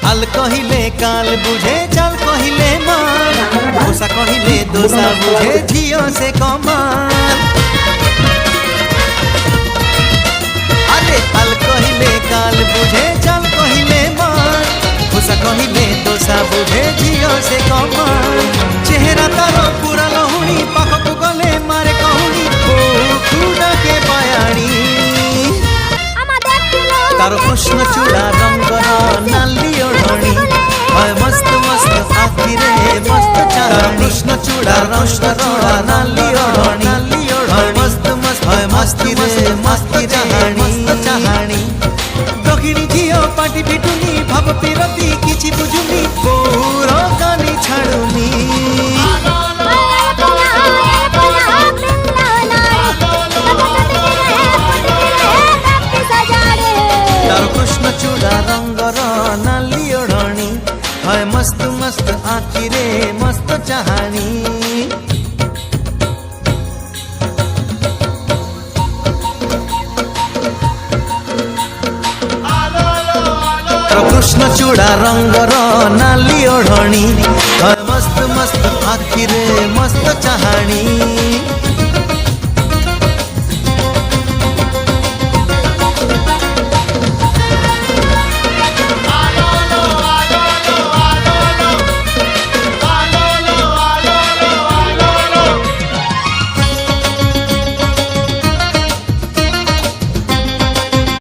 हाल कहिले काल बुझे चाल कहिले मान दोसा कहिले दोसा बुझे झियो से कमान अरे हाल कहिले काल बुझे चाल कहिले मान दोसा कहिले दोसा बुझे झियो से कमान चेहरा तारो पूरा लहुणी पाखकु गले मारे कहूणी खुदा के बयाणी तारो कृष्ण चूड़ा रंगर नाली ओढ़णी हाय मस्त मस्त आखी रे मस्त चाहणी कृष्ण चूड़ा नाली ओढ़णी हाय मस्त मस्त हाय मस्ती रे मस्ती चाहणी मस्त चाहणी दक्षिणी झियो पाटी पिटुनी भाव पिरती किछि बुझुनी पूरा कानी छाड़ुनी कृष्ण चूड़ा रंगर नाली ओढ़णी हाय मस्त मस्त आखी रे मस्त चाहणी कृष्ण चूड़ा रंगर नाली ओढ़णी हाय मस्त मस्त आखी रे मस्त चाहणी।